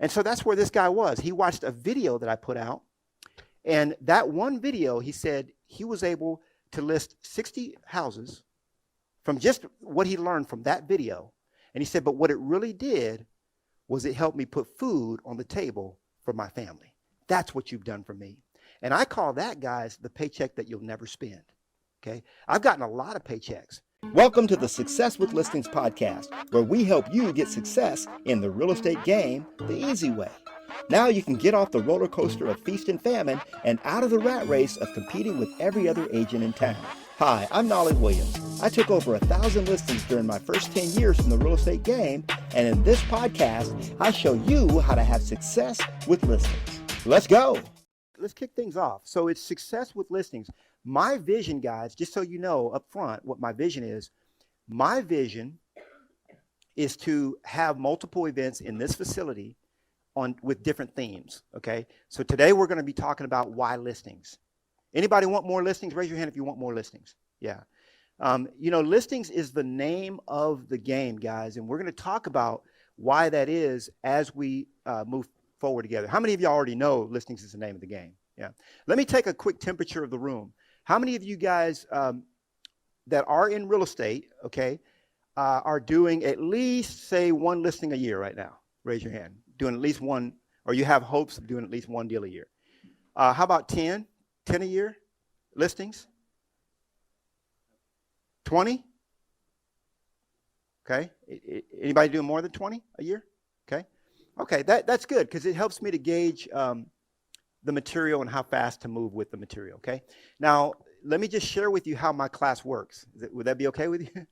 And so that's where this guy was. He watched a video that I put out. And that one video, he said he was able to list 60 houses from just what he learned from that video. And he said, but what it really did was it helped me put food on the table for my family. That's what you've done for me. And I call that, guys, the paycheck that you'll never spend. Okay? I've gotten a lot of paychecks. Welcome to the Success with Listings podcast, where we help you get success in the real estate game the easy way. Now you can get off the roller coaster of feast and famine and out of the rat race of competing with every other agent in town. Hi, I'm Knolly Williams. I took over 1,000 listings during my first 10 years in the real estate game, and in this podcast, I show you how to have success with listings. Let's go. Let's kick things off. So it's success with listings. My vision, guys, just so you know up front what my vision is to have multiple events in this facility with different themes, okay? So today we're going to be talking about why listings. Anybody want more listings? Raise your hand if you want more listings. Yeah. Listings is the name of the game, guys, and we're going to talk about why that is as we move forward together. How many of you already know listings is the name of the game? Yeah. Let me take a quick temperature of the room. How many of you guys that are in real estate, okay, are doing at least, say, one listing a year right now? Raise your hand. Doing at least one, or you have hopes of doing at least one deal a year. How about 10? 10 a year listings? 20? Okay. Anybody doing more than 20 a year? Okay. Okay, that's good because it helps me to gauge the material and how fast to move with the material, okay? Now, let me just share with you how my class works. Would that be okay with you?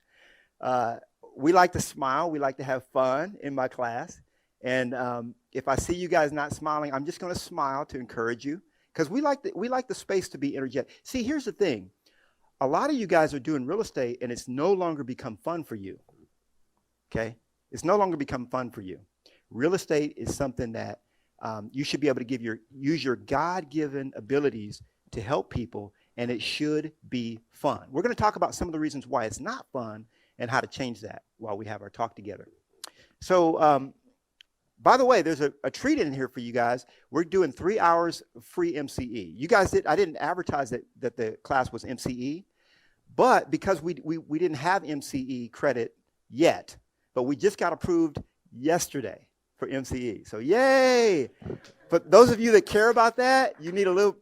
We like to smile. We like to have fun in my class. And if I see you guys not smiling, I'm just going to smile to encourage you because we like the space to be energetic. See, here's the thing. A lot of you guys are doing real estate, and it's no longer become fun for you, okay? It's no longer become fun for you. Real estate is something that you should be able to use your God-given abilities to help people, and it should be fun. We're going to talk about some of the reasons why it's not fun and how to change that while we have our talk together. So, by the way, there's a treat in here for you guys. We're doing 3 hours free MCE. You guys I didn't advertise that the class was MCE, but because we didn't have MCE credit yet, but we just got approved yesterday for MCE. So yay! But those of you that care about that, you need a little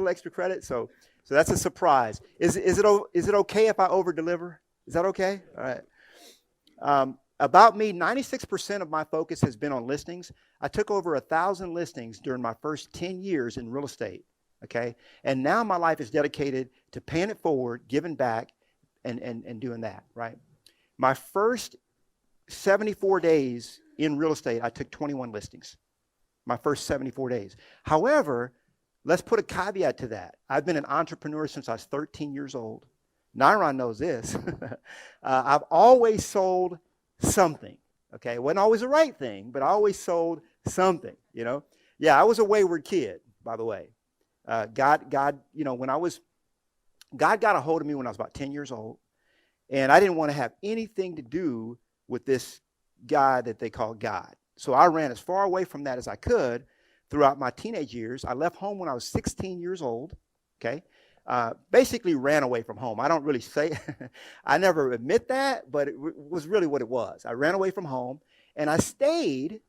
extra credit. So that's a surprise. Is it okay if I over deliver? Is that okay? All right. About me, 96% of my focus has been on listings. I took over 1,000 listings during my first 10 years in real estate. Okay, and now my life is dedicated to paying it forward, giving back, and doing that. Right. My first 74 days in real estate, I took 21 listings. My first 74 days. However, let's put a caveat to that. I've been an entrepreneur since I was 13 years old. Nyron knows this. I've always sold something. Okay, it wasn't always the right thing, but I always sold something. Yeah, I was a wayward kid, by the way. God got a hold of me when I was about 10 years old, and I didn't want to have anything to do with this guy that they call God. So I ran as far away from that as I could throughout my teenage years. I left home when I was 16 years old, okay? Basically ran away from home. I don't really say, I never admit that, but it was really what it was. I ran away from home, and I stayed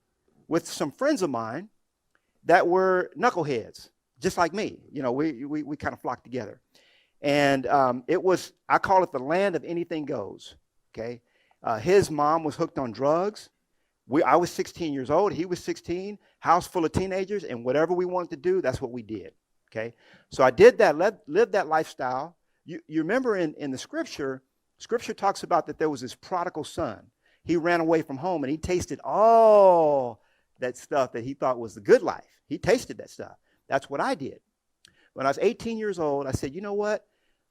with some friends of mine that were knuckleheads, just like me. We kind of flocked together. And I call it the land of anything goes, okay? His mom was hooked on drugs. I was 16 years old. He was 16, house full of teenagers, and whatever we wanted to do, that's what we did, okay? So I did that, lived that lifestyle. You remember in the scripture talks about that there was this prodigal son. He ran away from home, and he tasted all that stuff that he thought was the good life. He tasted that stuff. That's what I did. When I was 18 years old, I said, you know what?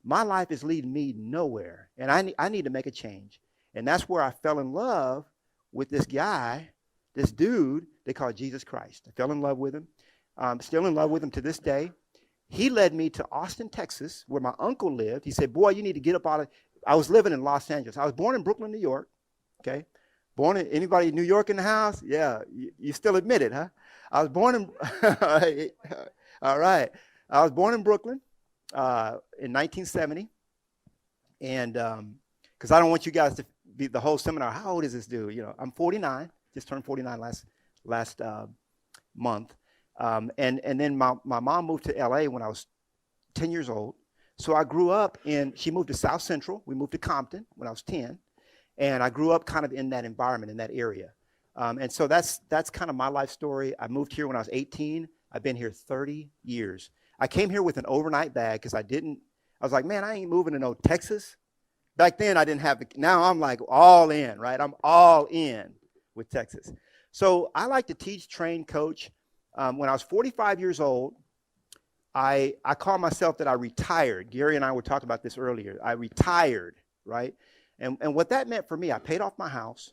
My life is leading me nowhere, and I need to make a change. And that's where I fell in love with this guy, this dude they call Jesus Christ. I fell in love with him. I'm still in love with him to this day. He led me to Austin, Texas, where my uncle lived. He said, boy, you need to get up out of... I was living in Los Angeles. I was born in Brooklyn, New York, okay? Anybody in New York in the house? Yeah, you still admit it, huh? I was born in, all right. I was born in Brooklyn in 1970. And because I don't want you guys to be the whole seminar, how old is this dude? You know, I'm 49, just turned 49 last month. And then my mom moved to LA when I was 10 years old. So I grew up she moved to South Central. We moved to Compton when I was 10. And I grew up kind of in that environment, in that area. And so that's kind of my life story. I moved here when I was 18. I've been here 30 years. I came here with an overnight bag because I was like, man, I ain't moving to no Texas. Back then I didn't have now I'm like all in, right? I'm all in with Texas. So I like to teach, train, coach. When I was 45 years old, I call myself that I retired. Gary and I were talking about this earlier. I retired, right? And what that meant for me, I paid off my house,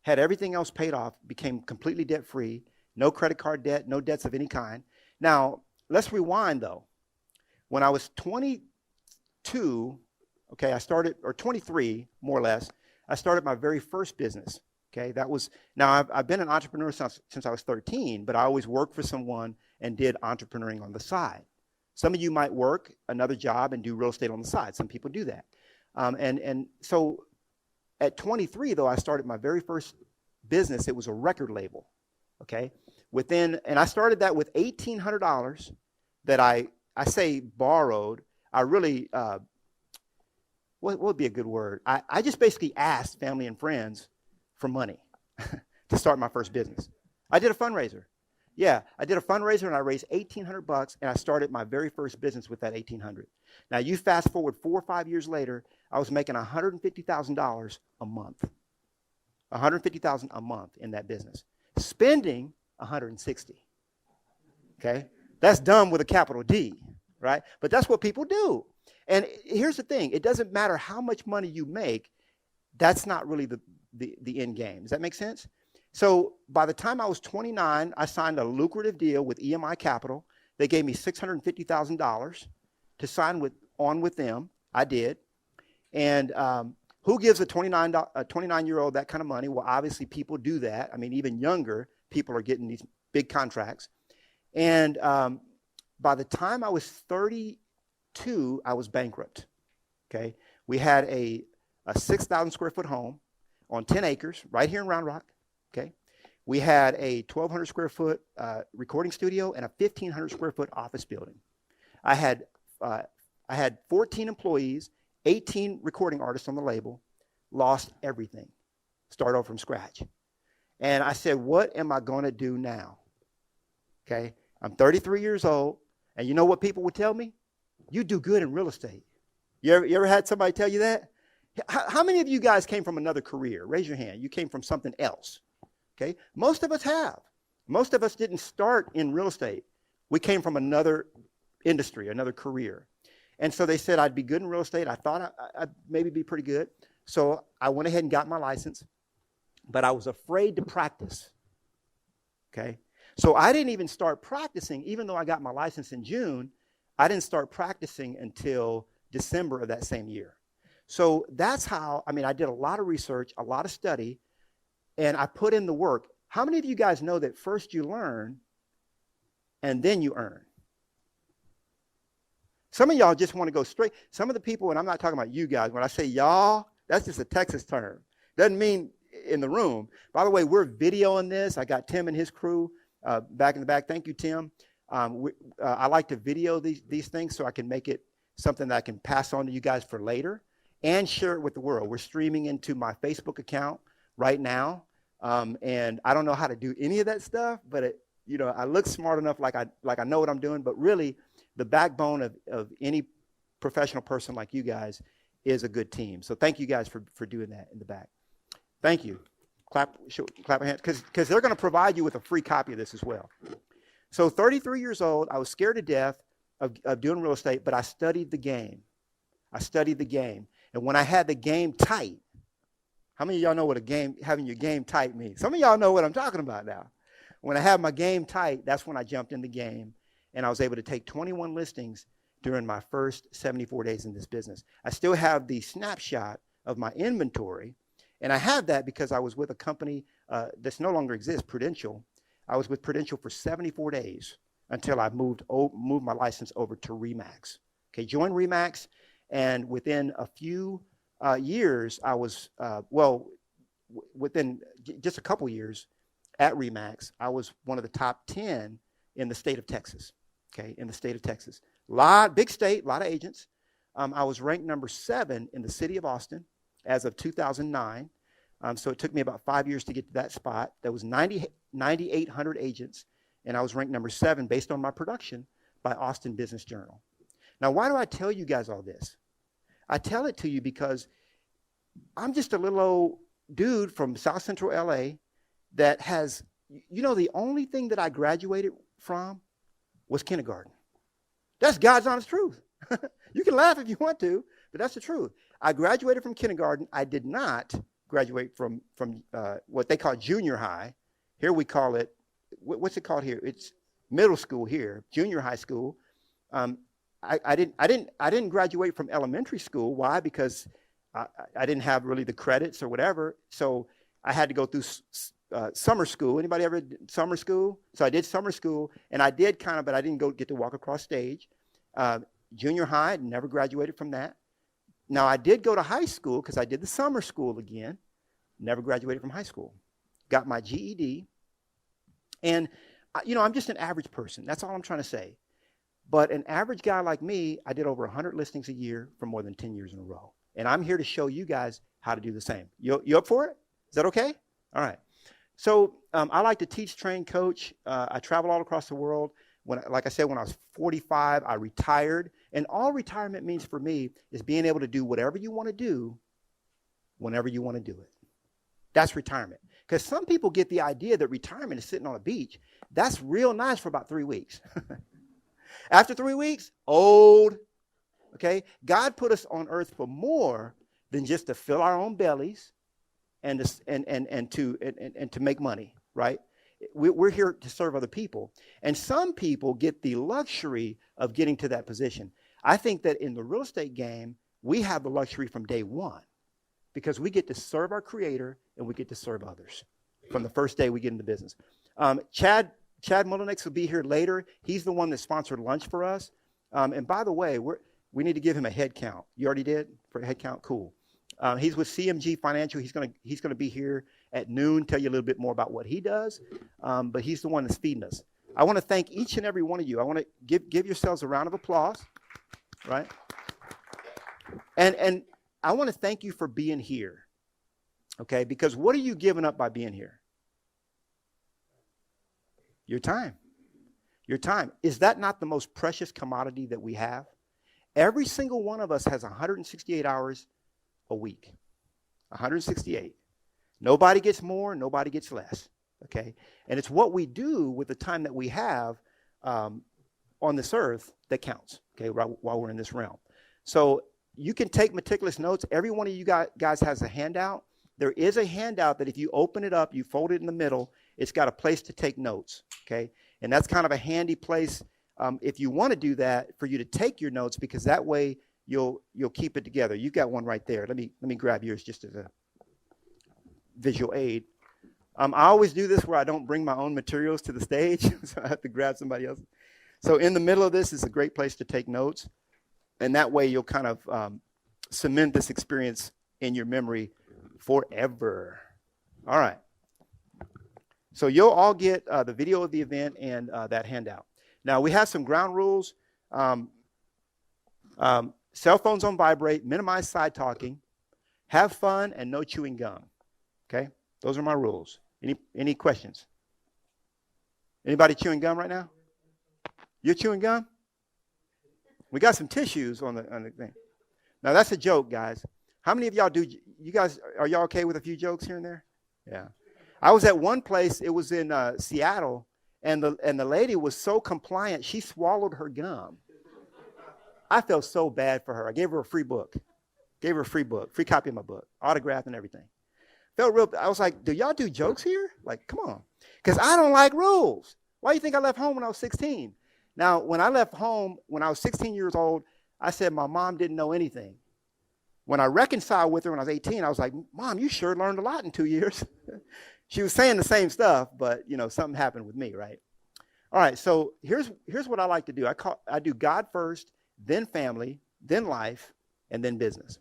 had everything else paid off, became completely debt-free, no credit card debt, no debts of any kind. Now, let's rewind, though. When I was 22, okay, I started, or 23, more or less, I started my very first business, okay? Now I've been an entrepreneur since I was 13, but I always worked for someone and did entrepreneuring on the side. Some of you might work another job and do real estate on the side. Some people do that. And so at 23, though, I started my very first business. It was a record label, okay? And I started that with $1,800 that I say borrowed. I really, what would be a good word? I just basically asked family and friends for money to start my first business. I did a fundraiser. Yeah, I did a fundraiser and I raised $1,800 and I started my very first business with that $1,800. Now you fast forward 4 or 5 years later, I was making $150,000 a month. $150,000 a month in that business. Spending $160,000. Okay? That's done with a capital D, right? But that's what people do. And here's the thing, it doesn't matter how much money you make, that's not really the end game. Does that make sense? So by the time I was 29, I signed a lucrative deal with EMI Capital. They gave me $650,000 to sign on with them. I did. And who gives a 29-year-old that kind of money? Well, obviously people do that. I mean, even younger people are getting these big contracts. And by the time I was 32, I was bankrupt. Okay, we had a 6,000 square foot home on 10 acres right here in Round Rock. Okay, we had a 1,200 square foot recording studio and a 1,500 square foot office building. I had 14 employees, 18 recording artists on the label, lost everything, start over from scratch. And I said, what am I going to do now? Okay, I'm 33 years old, and you know what people would tell me? You do good in real estate. You ever had somebody tell you that? How many of you guys came from another career? Raise your hand. You came from something else. Okay, most of us have. Most of us didn't start in real estate. We came from another industry, another career. And so they said I'd be good in real estate. I thought I'd maybe be pretty good. So I went ahead and got my license, but I was afraid to practice. Okay, so I didn't even start practicing, even though I got my license in June. I didn't start practicing until December of that same year. So that's how, I did a lot of research, a lot of study, and I put in the work. How many of you guys know that first you learn and then you earn? Some of y'all just want to go straight. Some of the people, and I'm not talking about you guys, when I say y'all, that's just a Texas term. Doesn't mean in the room. By the way, we're videoing this. I got Tim and his crew back in the back. Thank you, Tim. I like to video these things so I can make it something that I can pass on to you guys for later and share it with the world. We're streaming into my Facebook account right now, and I don't know how to do any of that stuff, but I look smart enough like I know what I'm doing, but really the backbone of any professional person like you guys is a good team. So thank you guys for doing that in the back. Thank you. Clap your hands, because they're going to provide you with a free copy of this as well. So 33 years old, I was scared to death of doing real estate, but I studied the game. And when I had the game tight, how many of y'all know what having your game tight means? Some of y'all know what I'm talking about now. When I had my game tight, that's when I jumped in the game, and I was able to take 21 listings during my first 74 days in this business. I still have the snapshot of my inventory, And I have that because I was with a company that's no longer exists, Prudential. I was with Prudential for 74 days until I moved my license over to RE/MAX. Okay, joined RE/MAX, and within a few years, I was, within just a couple years at RE/MAX, I was one of the top 10 in the state of Texas. Okay, in the state of Texas. Big state, a lot of agents. I was ranked number 7 in the city of Austin as of 2009. So it took me about 5 years to get to that spot. There was 9,800 agents, and I was ranked number 7 based on my production by Austin Business Journal. Now, why do I tell you guys all this? I tell it to you because I'm just a little old dude from South Central LA that has, the only thing that I graduated from was kindergarten. That's God's honest truth. You can laugh if you want to, but that's the truth. I graduated from kindergarten. I did not graduate from what they call junior high. Here we call it, what's it called here? It's middle school here, junior high school. I didn't graduate from elementary school. Why? Because I didn't have really the credits or whatever. So I had to go through summer school. Anybody ever did summer school? So I did summer school, and I did but I didn't get to walk across stage. Junior high, never graduated from that. Now, I did go to high school because I did the summer school again. Never graduated from high school. Got my GED. And, I'm just an average person. That's all I'm trying to say. But an average guy like me, I did over 100 listings a year for more than 10 years in a row. And I'm here to show you guys how to do the same. You up for it? Is that okay? All right. So I like to teach, train, coach. I travel all across the world. Like I said, when I was 45, I retired. And all retirement means for me is being able to do whatever you want to do whenever you want to do it. That's retirement. Because some people get the idea that retirement is sitting on a beach. That's real nice for about 3 weeks. After 3 weeks, old. Okay? God put us on earth for more than just to fill our own bellies and to make money, right? We're here to serve other people. And some people get the luxury of getting to that position. I think that in the real estate game, we have the luxury from day one because we get to serve our Creator and we get to serve others from the first day we get into business. Chad Mullinex will be here later. He's the one that sponsored lunch for us. And by the way, we need to give him a head count. You already did for a head count? Cool. He's with CMG Financial. He's gonna be here at noon, tell you a little bit more about what he does. But he's the one that's feeding us. I want to thank each and every one of you. I want to give yourselves a round of applause, right? And I want to thank you for being here, okay? Because what are you giving up by being here? Your time. Your time. Is that not the most precious commodity that we have? Every single one of us has 168 hours a week. 168. Nobody gets more, nobody gets less, okay? And it's what we do with the time that we have on this earth that counts, okay, while we're in this realm. So you can take meticulous notes. Every one of you guys has a handout. There is a handout that if you open it up, you fold it in the middle, it's got a place to take notes, okay? And that's kind of a handy place if you want to do that for you to take your notes because that way you'll keep it together. You've got one right there. Let me grab yours just as a visual aid. I always do this where I don't bring my own materials to the stage, so I have to grab somebody else. So in the middle of this is a great place to take notes, and that way you'll kind of cement this experience in your memory forever. All right. So you'll all get the video of the event and that handout. Now we have some ground rules. Cell phones on vibrate, minimize side talking, have fun, and no chewing gum. Okay? Those are my rules. Any questions? Anybody chewing gum right now? You're chewing gum? We got some tissues on the thing. Now that's a joke, guys. How many of y'all are y'all okay with a few jokes here and there? Yeah. I was at one place, it was in Seattle, and the lady was so compliant, she swallowed her gum. I felt so bad for her. I gave her a free book. Free copy of my book, autographed and everything. Felt real. I was like, do y'all do jokes here? Like, come on. Because I don't like rules. Why do you think I left home when I was 16? Now, when I left home, when I was 16 years old, I said my mom didn't know anything. When I reconciled with her when I was 18, I was like, Mom, you sure learned a lot in 2 years. She was saying the same stuff, but, something happened with me, right? All right, so here's what I like to do. I do God first, then family, then life, and then business.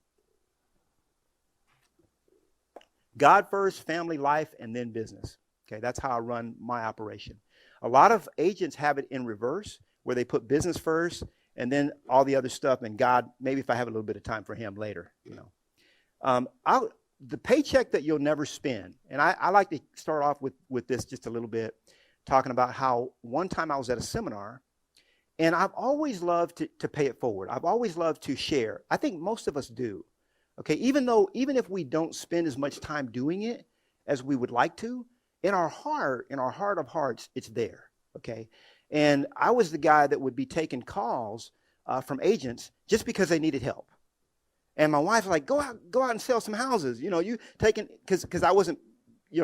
God first, family, life, and then business. Okay, that's how I run my operation. A lot of agents have it in reverse, where they put business first and then all the other stuff, and God, maybe if I have a little bit of time for him later, the paycheck that you'll never spend, and I like to start off with this just a little bit, talking about how one time I was at a seminar, and I've always loved to pay it forward. I've always loved to share. I think most of us do. Okay, even if we don't spend as much time doing it as we would like to, in our heart of hearts, it's there. Okay, and I was the guy that would be taking calls from agents just because they needed help. And my wife was like, go out and sell some houses. You taking, because I wasn't,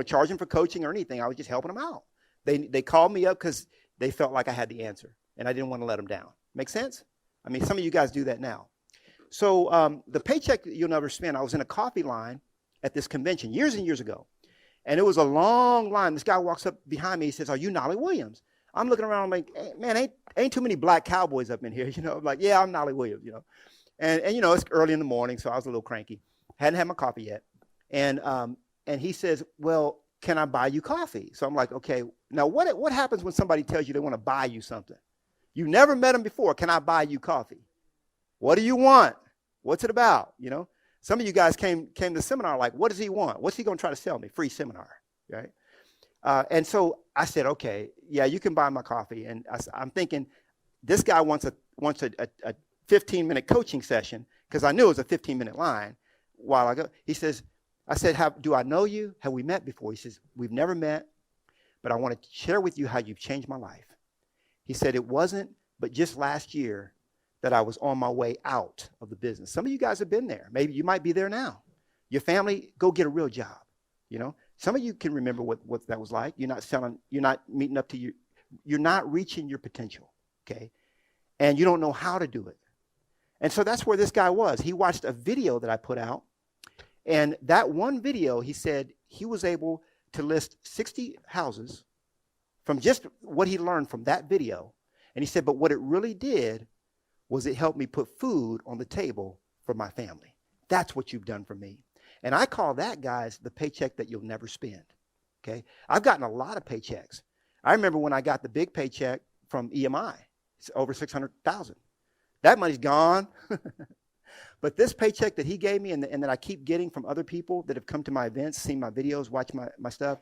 charging for coaching or anything. I was just helping them out. They called me up because they felt like I had the answer, and I didn't want to let them down. Make sense? I mean, some of you guys do that now. So the paycheck that you'll never spend, I was in a coffee line at this convention years and years ago, and it was a long line. This guy walks up behind me. He says, "Are you Knolly Williams?" I'm looking around. I'm like, hey, man, ain't too many black cowboys up in here. I'm like, yeah, I'm Knolly Williams. And it's early in the morning, so I was a little cranky. Hadn't had my coffee yet. And he says, well, can I buy you coffee? So I'm like, okay. Now, what happens when somebody tells you they want to buy you something? You never met them before. Can I buy you coffee? What do you want? What's it about? Some of you guys came to the seminar like, what does he want? What's he going to try to sell me? Free seminar, right? And so I said, okay, yeah, you can buy my coffee. And I'm thinking, this guy wants a 15-minute coaching session, because I knew it was a 15-minute line. While I said, do I know you? Have we met before? He says, we've never met, but I want to share with you how you've changed my life. He said, it wasn't but just last year that I was on my way out of the business. Some of you guys have been there. Maybe you might be there now. Your family, go get a real job. Some of you can remember what that was like. You're not selling, you're not meeting up to you're not reaching your potential, okay? And you don't know how to do it. And so that's where this guy was. He watched a video that I put out, and that one video, he said he was able to list 60 houses from just what he learned from that video. And he said, but what it really did was it helped me put food on the table for my family. That's what you've done for me. And I call that, guys, the paycheck that you'll never spend, okay? I've gotten a lot of paychecks. I remember when I got the big paycheck from EMI. It's over $600,000. That money's gone. But this paycheck that he gave me and that I keep getting from other people that have come to my events, seen my videos, watched my stuff,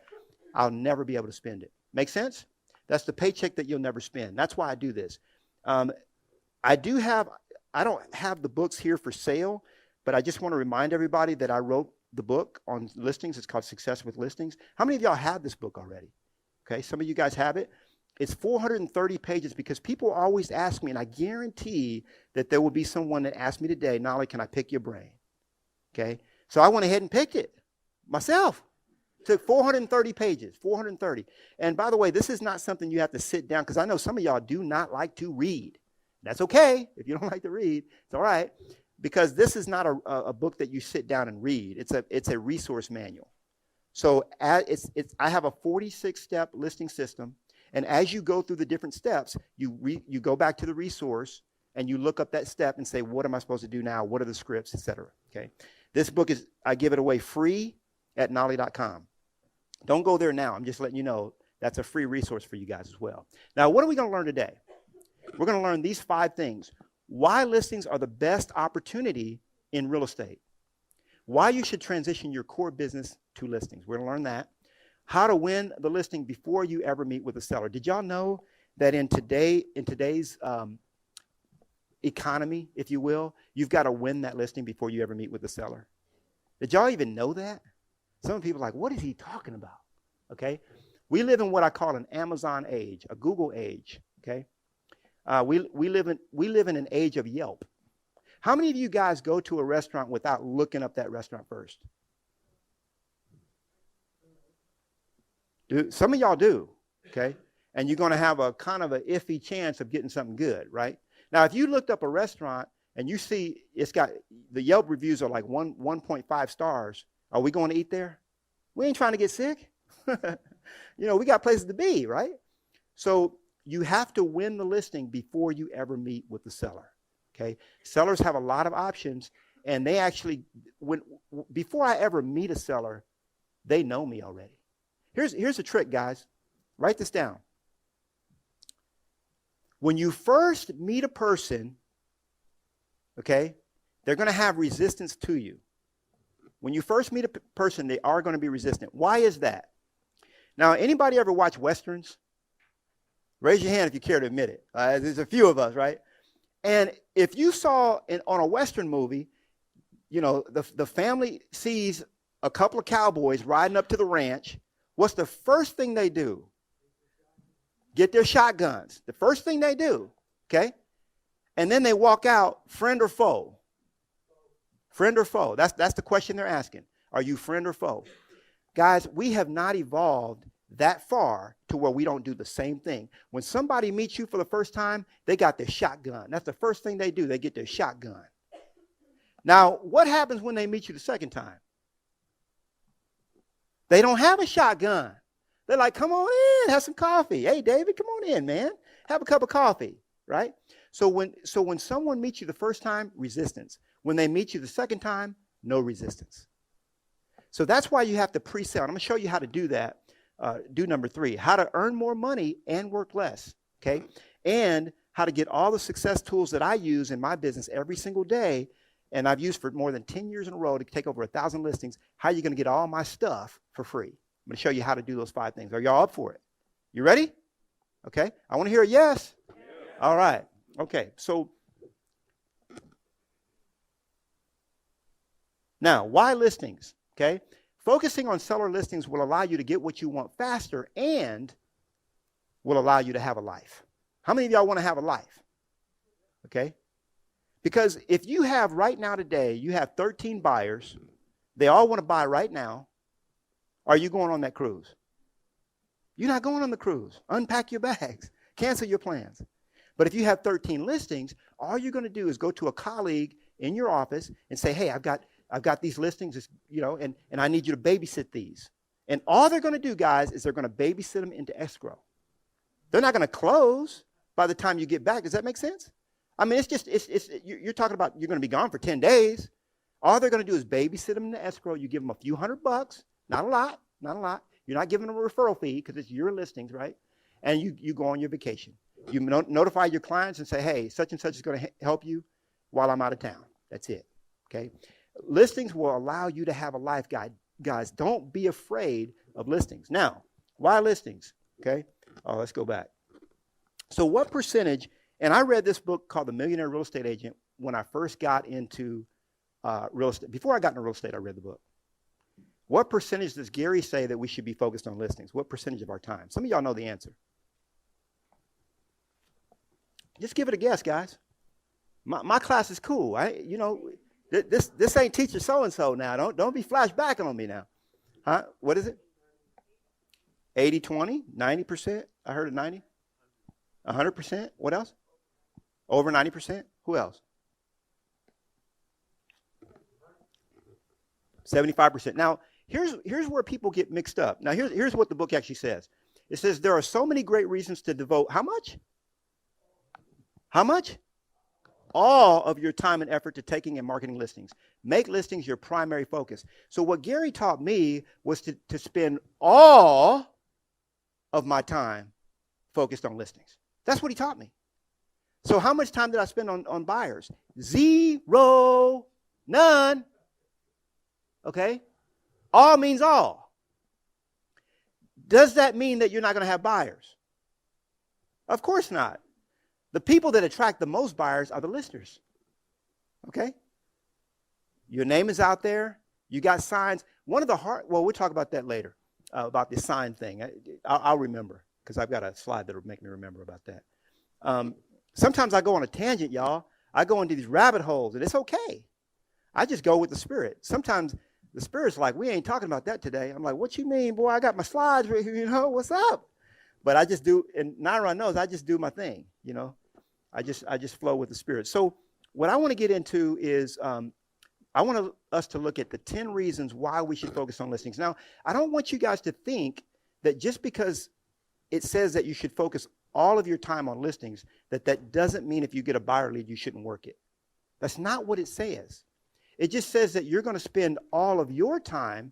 I'll never be able to spend it. Make sense? That's the paycheck that you'll never spend. That's why I do this. I don't have the books here for sale, but I just want to remind everybody that I wrote the book on listings. It's called Success with Listings. How many of y'all have this book already? Okay, some of you guys have it. It's 430 pages, because people always ask me, and I guarantee that there will be someone that asks me today, Knolly, can I pick your brain? Okay, so I went ahead and picked it myself. Took 430 pages, 430. And by the way, this is not something you have to sit down, because I know some of y'all do not like to read. That's okay. If you don't like to read, it's all right, because this is not a book that you sit down and read. It's a resource manual. So I have a 46-step listing system. And as you go through the different steps, you go back to the resource and you look up that step and say, what am I supposed to do now? What are the scripts, et cetera? Okay. This book I give it away free at knolly.com. Don't go there now. I'm just letting you know that's a free resource for you guys as well. Now, what are we going to learn today? We're going to learn these 5 things. Why listings are the best opportunity in real estate. Why you should transition your core business to listings. We're going to learn that. How to win the listing before you ever meet with a seller. Did y'all know that in today's economy, if you will, you've got to win that listing before you ever meet with the seller? Did y'all even know that? Some people are like, what is he talking about? Okay, we live in what I call an Amazon age, a Google age. Okay, we live in an age of Yelp. How many of you guys go to a restaurant without looking up that restaurant first? Some of y'all do, okay? And you're going to have a kind of an iffy chance of getting something good, right? Now, if you looked up a restaurant and you see it's got the Yelp reviews are like 1.5 stars, are we going to eat there? We ain't trying to get sick. We got places to be, right? So you have to win the listing before you ever meet with the seller. Okay, sellers have a lot of options, and they actually, before I ever meet a seller, they know me already. Here's a trick, guys. Write this down. When you first meet a person, okay, they're going to have resistance to you. When you first meet a person, they are going to be resistant. Why is that? Now, anybody ever watch Westerns? Raise your hand if you care to admit it. There's a few of us, right? And if you saw on a Western movie, the family sees a couple of cowboys riding up to the ranch. What's the first thing they do? Get their shotguns. The first thing they do, okay? And then they walk out, friend or foe? Friend or foe? That's the question they're asking. Are you friend or foe? Guys, we have not evolved that far to where we don't do the same thing. When somebody meets you for the first time, they got their shotgun. That's the first thing they do. They get their shotgun. Now, what happens when they meet you the second time? They don't have a shotgun. They're like, come on in, have some coffee. Hey, David, come on in, man. Have a cup of coffee, right? So when someone meets you the first time, resistance. When they meet you the second time, no resistance. So that's why you have to pre-sell. I'm going to show you how to do that. Do number 3, how to earn more money and work less, okay? And how to get all the success tools that I use in my business every single day, and I've used for more than 10 years in a row to take over 1,000 listings. How are you going to get all my stuff for free? I'm going to show you how to do those 5 things. Are y'all up for it? You ready? Okay. I want to hear a yes. Yeah. All right. Okay. So now, why listings? Okay. Focusing on seller listings will allow you to get what you want faster and will allow you to have a life. How many of y'all want to have a life? Okay. Because if you have right now today, you have 13 buyers, they all want to buy right now. Are you going on that cruise? You're not going on the cruise. Unpack your bags. Cancel your plans. But if you have 13 listings, all you're going to do is go to a colleague in your office and say, hey, I've got these listings, and I need you to babysit these. And all they're going to do, guys, is they're going to babysit them into escrow. They're not going to close by the time you get back. Does that make sense? I mean, you're talking about you're going to be gone for 10 days. All they're going to do is babysit them into escrow. You give them a few $100, not a lot. You're not giving them a referral fee because it's your listings, right? And you go on your vacation. You notify your clients and say, hey, such and such is going to help you while I'm out of town. That's it, okay? Listings will allow you to have a life, guys. Don't be afraid of listings. Now, why listings, okay? Let's go back. So what percentage, and I read this book called The Millionaire Real Estate Agent when I first got into real estate. Before I got into real estate, I read the book. What percentage does Gary say that we should be focused on listings? What percentage of our time? Some of y'all know the answer. Just give it a guess, guys. My class is cool. This ain't teacher so-and-so now. Don't be flashbacking on me now. Huh? What is it? 80-20? 90%? I heard it 90? 100%? What else? Over 90%? Who else? 75%. Now, here's where people get mixed up. Now, here's what the book actually says. It says there are so many great reasons to devote how much? How much? All of your time and effort to taking and marketing listings. Make listings your primary focus. So what Gary taught me was to spend all of my time focused on listings. That's what he taught me. So how much time did I spend on buyers? 0, none. Okay? All means all. Does that mean that you're not going to have buyers? Of course not. The people that attract the most buyers are the listers. Okay? Your name is out there. You got signs. We'll talk about that later, about the sign thing. I'll remember because I've got a slide that will make me remember about that. Sometimes I go on a tangent, y'all. I go into these rabbit holes, and it's okay. I just go with the Spirit. Sometimes the Spirit's like, we ain't talking about that today. I'm like, what you mean, boy? I got my slides right here, what's up? But I just do, and Naira knows, I just do my thing, I just flow with the Spirit. So what I want to get into is I want us to look at the 10 reasons why we should focus on listings. Now, I don't want you guys to think that just because it says that you should focus all of your time on listings, that doesn't mean if you get a buyer lead, you shouldn't work it. That's not what it says. It just says that you're going to spend all of your time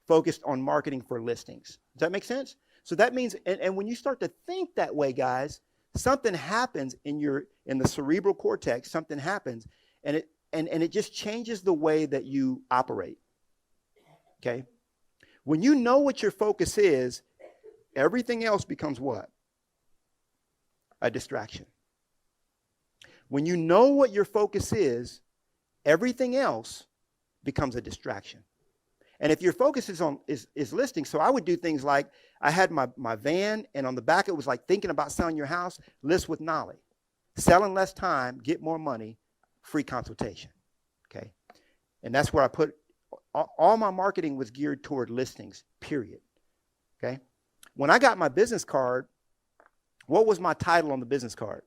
focused on marketing for listings. Does that make sense? So that means, and when you start to think that way, guys, something happens in the cerebral cortex, something happens, and it just changes the way that you operate. Okay? When you know what your focus is, everything else becomes what? A distraction. When you know what your focus is, everything else becomes a distraction. And if your focus is listing, so I would do things like, I had my van, and on the back it was like thinking about selling your house, list with Knolly. Sell in less time, get more money, free consultation. Okay? And that's where I put, all my marketing was geared toward listings, period. Okay? When I got my business card, what was my title on the business card?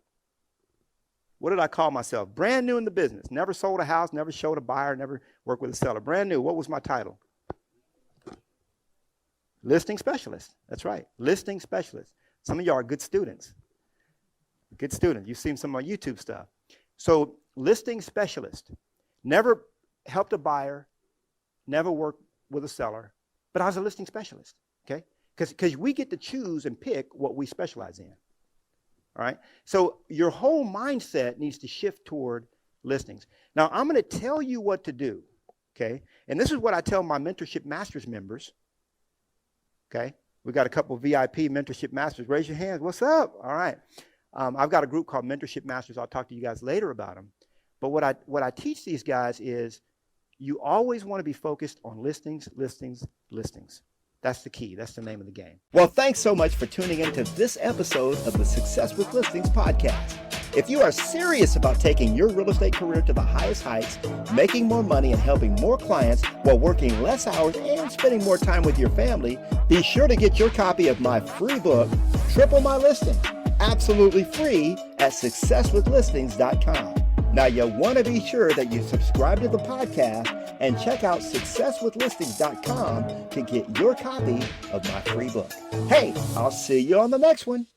What did I call myself? Brand new in the business. Never sold a house, never showed a buyer, never worked with a seller. Brand new. What was my title? Listing specialist. That's right. Listing specialist. Some of y'all are good students. Good students. You've seen some of my YouTube stuff. So listing specialist. Never helped a buyer, never worked with a seller, but I was a listing specialist. Okay? Because we get to choose and pick what we specialize in. All right? So your whole mindset needs to shift toward listings. Now, I'm going to tell you what to do. Okay? And this is what I tell my Mentorship Masters members. Okay? We got a couple of VIP Mentorship Masters. Raise your hands. What's up? All right. I've got a group called Mentorship Masters. I'll talk to you guys later about them. But what I teach these guys is you always want to be focused on listings, listings, listings. That's the key. That's the name of the game. Well, thanks so much for tuning into this episode of the Success with Listings podcast. If you are serious about taking your real estate career to the highest heights, making more money and helping more clients while working less hours and spending more time with your family, be sure to get your copy of my free book, Triple My Listing, absolutely free at successwithlistings.com. Now, you want to be sure that you subscribe to the podcast and check out successwithlistings.com to get your copy of my free book. Hey, I'll see you on the next one.